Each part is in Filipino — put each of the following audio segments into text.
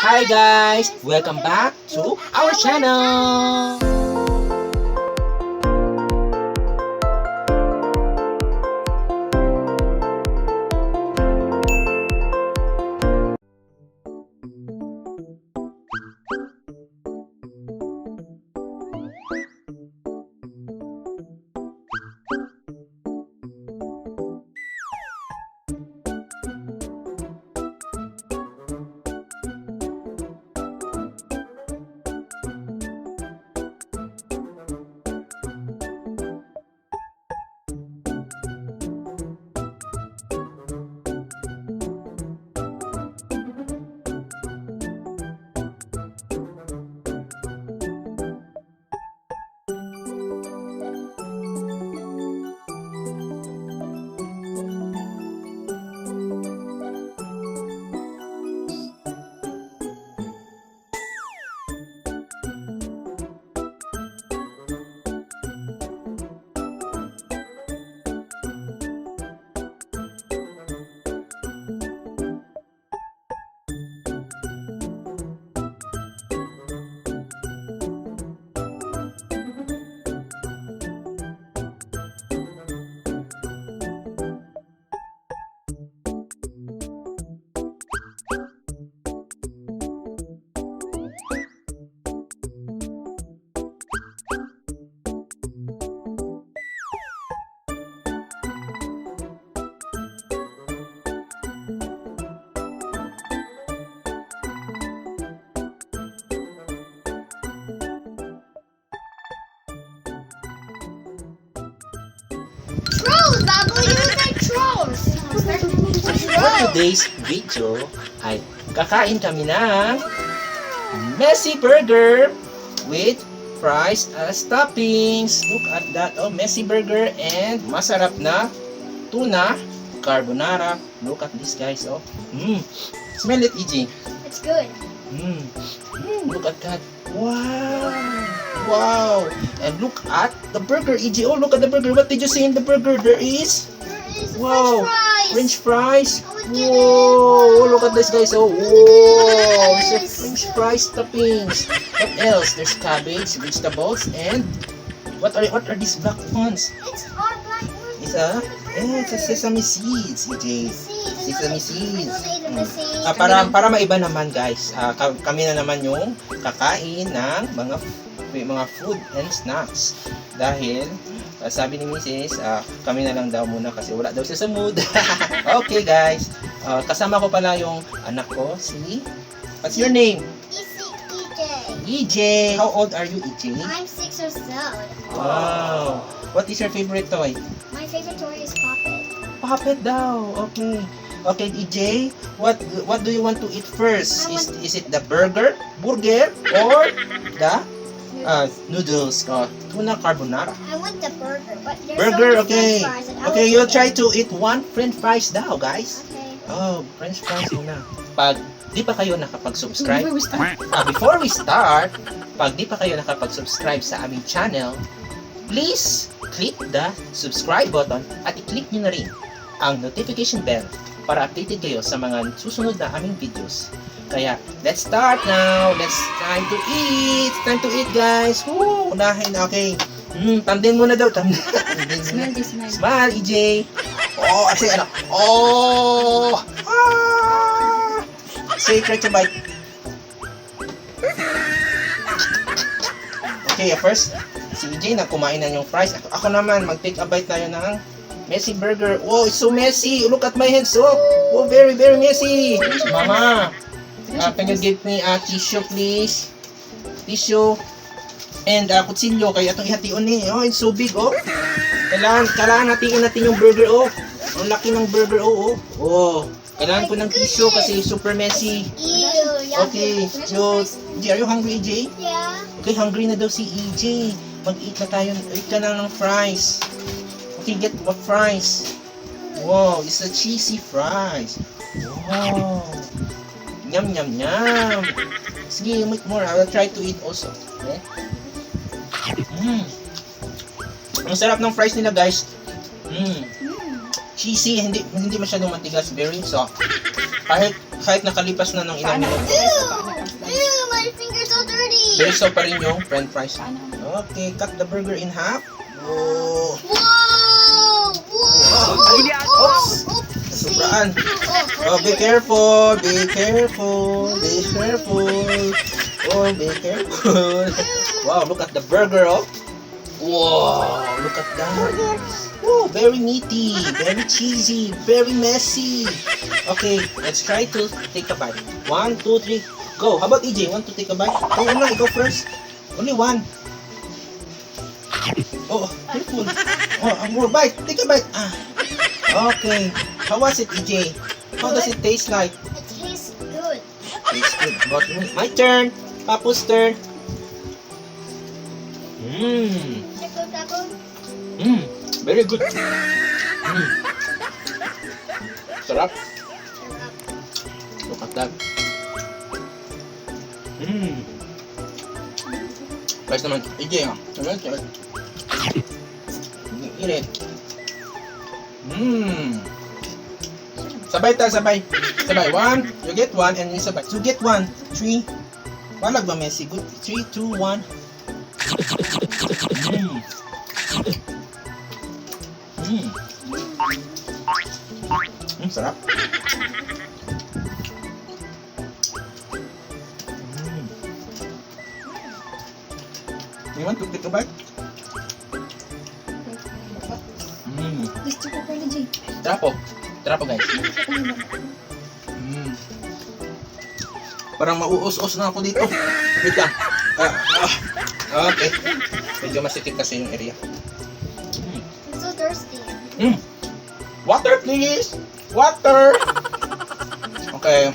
Hi guys! Welcome back to our channel! Trolls, Babu! You look like trolls! For today's video ay kakain kami ng Messy Burger with fries as toppings. Look at that. Oh, Messy Burger and masarap na tuna carbonara. Look at this, guys. Oh, smell it, EJ. It's good. Look at that. Wow. Wow. And look at the burger, EJ. Oh, look at the burger. What did you see in the burger? There is Wow. French fries. I would get Whoa. it. Look at this, guys. Oh, whoa. It's a French fries toppings. What else? There's cabbage, vegetables, and what are these black ones? It's all black ones. It's a sesame seeds, EJ. Sesame seeds. Para maiba naman, guys. Kami na naman yung kakain ng mga food and snacks. Dahil sabi ni Mrs. Kami na lang daw muna kasi wala daw siya sa mood. Okay, guys. Kasama ko pala yung anak ko, si... What's your name? EJ. EJ. How old are you, EJ? I'm 6 years old. Wow. What is your favorite toy? My favorite toy is Poppet. Puppet daw. Okay. Okay, EJ. What do you want to eat first? Is it the burger or the noodles? Tuna carbonara. I want the burger, but there's Burger, so many okay. French fries and I Okay, would you'll get try it. to eat one French fries daw, guys. Okay. Oh, French fries muna. Pag di pa kayo nakapag-subscribe, Before we start, pag di pa kayo nakapag-subscribe sa aming channel, please click the subscribe button at i-click nyo na rin ang notification bell para updated kayo sa mga susunod na aming videos. Kaya, let's start now. Time to eat. Time to eat, guys. Woo! Unahin, okay. Tandem muna daw. Tandem muna. smell this, smell. Smile, EJ. Oh, say ano? Oh! Ah! Say, try to bite. Okay, first, si EJ na kumain na yung fries. Ako naman, mag-take a bite tayo ng messy burger. Oh, it's so messy. Look at my hands. Oh, very, very messy. Mama, can you give me a tissue, please? Tissue. And kutsilyo, kaya itong ihation eh. Oh, it's so big, oh. Kailangan hatiin natin yung burger, oh. Ang laki ng burger, oh. Oh, kailangan ko ng tissue kasi super messy. Ew, yucky. Okay, so, EJ, are you hungry, EJ? Yeah. Okay, hungry na daw si EJ. Mag-eat na tayo. Eat ka na ng fries. Okay, get what fries? Wow, it's a cheesy fries. Wow. Yum, yum, yum. Sige, eat more. I will try to eat also. Okay? Ang sarap ng fries nila, guys. Cheesy, hindi masyadong matigas, very soft. Kahit nakalipas na ng ilang minuto. Peso pa rin yung french fries. Paano? Okay, cut the burger in half. Oh. Whoa! Whoa! Oops! Sobraan. Oh, be careful. Be careful. Be careful. Oh, be careful. Wow, look at the burger, oh. Wow, look at that. Oh, very meaty, very cheesy, very messy. Okay, let's try to take a bite. 1, 2, 3, go. How about EJ? Want to take a bite? Oh, no, go first. Only one. Oh, careful. Oh, more bite. Take a bite. Ah. Okay. How was it, EJ? How does it taste like? It tastes good. Tastes good. But my turn. Papu's turn. Mmm. Very good. Sarap. Look at that. Guys naman, EJ ah. Eat it. Sabay tayo, sabay. Sabay. 1, you get 1 and you sabay. So get 1, 3. Walag ba Messi? Good. 3, 2, 1. Sarap. You want to take a bite? Gusto ko pala, Jay. Trapo. Trapo guys. Parang mauus-us na ako dito. Wait lang. Okay. Medyo masitik kasi yung area. I'm so thirsty. Water please! Water! Okay.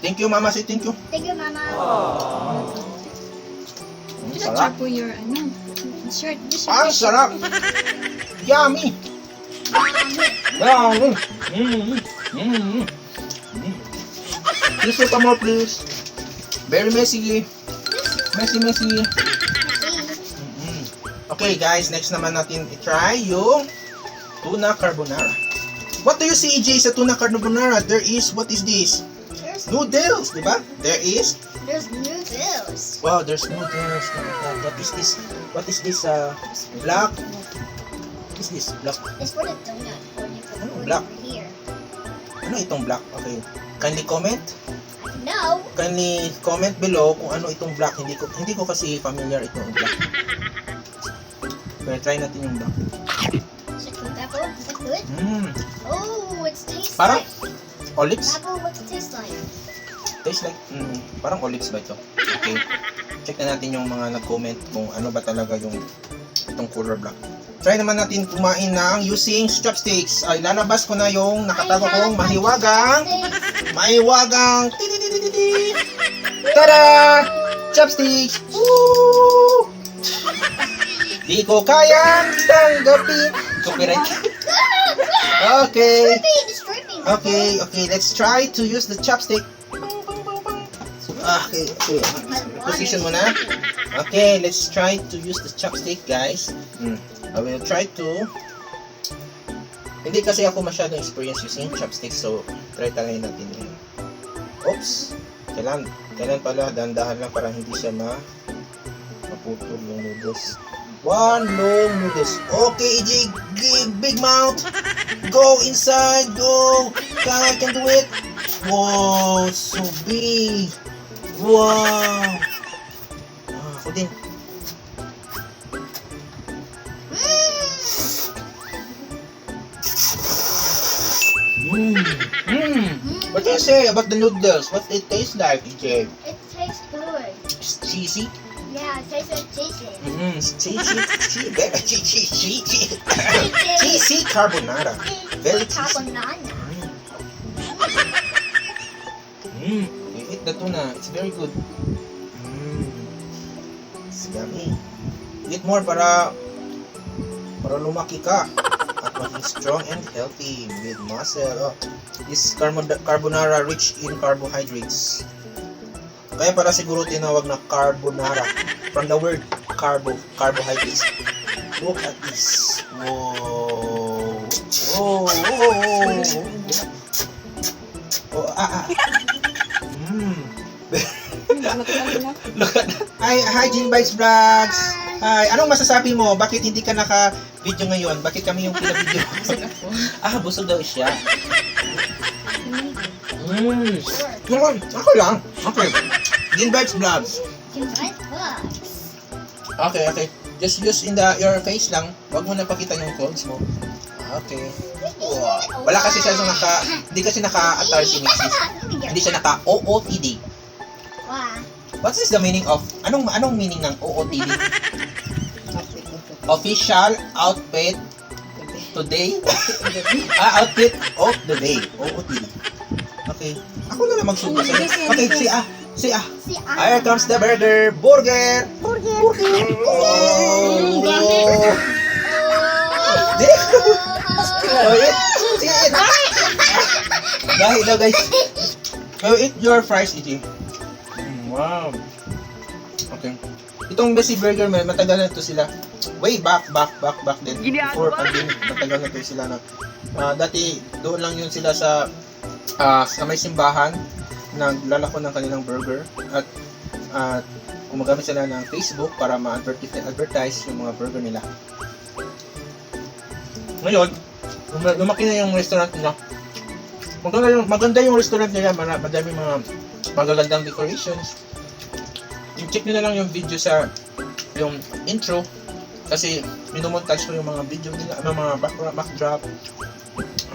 Thank you mama, say thank you. Thank you, Mama. Sarap. Chapo your, shirt. Ah, sarap! Yummy! Yummy! Please wait more please. Very messy. Messy. Okay guys, next naman natin i-try yung tuna carbonara. What do you see, EJ, sa tuna carbonara? There is, what is this? There's Noodles, di ba? noodles. Wow, there's noodles. What is this? What is this, black? What is this? Black. It's for the donut. Or you can put it Black. over here. Ano itong black? Okay. Kindly comment. No. Kindly comment below kung ano itong black. Hindi ko kasi familiar itong black. Okay, try natin yung black. Is it good, Apple? Is it good? Oh, it tastes Parang like... olives. Apple, what's it taste like? Tastes like, parang olives ba ito? Okay. Check na natin yung mga nag-comment kung ano ba talaga yung itong color black. Try naman natin kumain ng using chopsticks. Ay, lalabas ko na yung nakatago kong mahiwagang tititititi. Tada! Chopsticks! Woo! Di ko kayang tanggapin. Copyright. Okay. It's dripping. Okay, let's try to use the chopstick. Okay. Position mo na. Okay, let's try to use the chopstick, guys. I will try to... Hindi kasi ako masyadong experience using chopsticks, so try talaga natin yun. Oops! Kailan pala, dahan-dahan lang para hindi siya maputol yung noodles. One long noodles. Okay, EJ, big mouth. Go inside, go. I can do it. Wow, it's so big. Wow. Ako din. What do you say about the noodles? What it tastes like, EJ? It tastes good. It's cheesy. Yeah, it tastes like cheesy. Cheesy carbonara. Very cheesy. Carbonara. You eat the tuna. It's very good. It's yummy. Eat more para lumaki ka at maging strong and healthy with muscle. This carbonara rich in carbohydrates. Kaya para siguro tinawag na carbonara from the word carbohydrates. Look at this. Whoa. Look at that. Hi, Jean Bites Vlogs. Hi, anong masasabi mo? Bakit hindi ka naka-video ngayon? Bakit kami yung pina-video? Busog daw siya. Ako lang. Okay. Jean Bites Vlogs. Invite books. Okay. Just use your face lang. Wag mo na pakita yung clothes mo. Okay. Wow. Wala kasi siya hindi kasi naka-attire si Mixis. Hindi siya naka-OOTD. Wow. What is the meaning of, anong meaning ng OOTD? Official Outfit Today? Outfit of the Day. OOTD. Okay. Ako na lang magsubo sa'yo. Okay, si Here comes the burger. Burger! Oh! Eat! Dahil na guys. Eat your fries, EJ. Wow. Okay. Itong Bessie Burger, matagal na ito sila. Way back then. Before pandemic, matagal na ito sila na. Dati, doon lang yun sila sa may simbahan. Naglalako ng kanilang burger. At gumagamit sila ng Facebook para ma-advertise yung mga burger nila. Ngayon, lumaki na yung restaurant nila. Maganda yung restaurant nila, madami mga magagandang decorations. Check nyo na lang yung video sa yung intro kasi minumontage ko yung mga video nila, mga backdrop.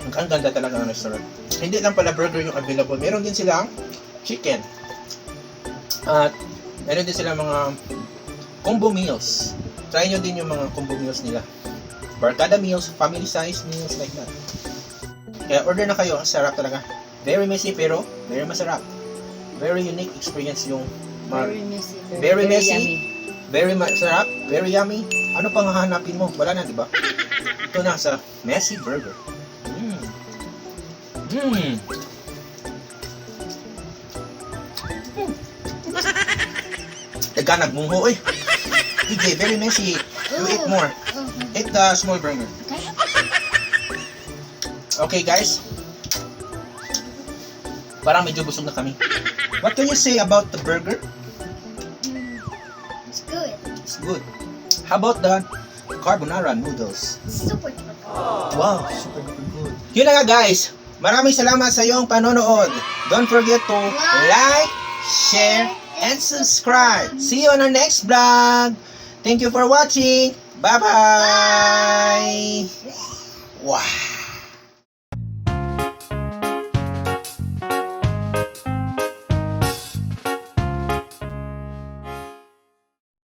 Ang ganda talaga ng restaurant. Hindi lang pala burger yung available, meron din silang chicken. At meron din silang mga combo meals. Try nyo din yung mga combo meals nila. Barkada meals, family size meals, like that. Kaya order na kayo, ang sarap talaga. Very messy pero very masarap. Very unique experience yung very messy, very masarap, very yummy. Ano pang hahanapin mo? Wala na, di ba? Ito na sa Messy Burger. Teka, nagmungho eh. EJ, very messy. You eat more. Eat the small burger. Okay guys. Parang medyo busog na kami. What can you say about the burger? It's good. It's good. How about the carbonara noodles? Super good. Wow, super good. Yun na nga guys. Maraming salamat sa iyong panonood. Don't forget to like, share, and subscribe. See you on our next vlog. Thank you for watching. Bye-bye. Wow.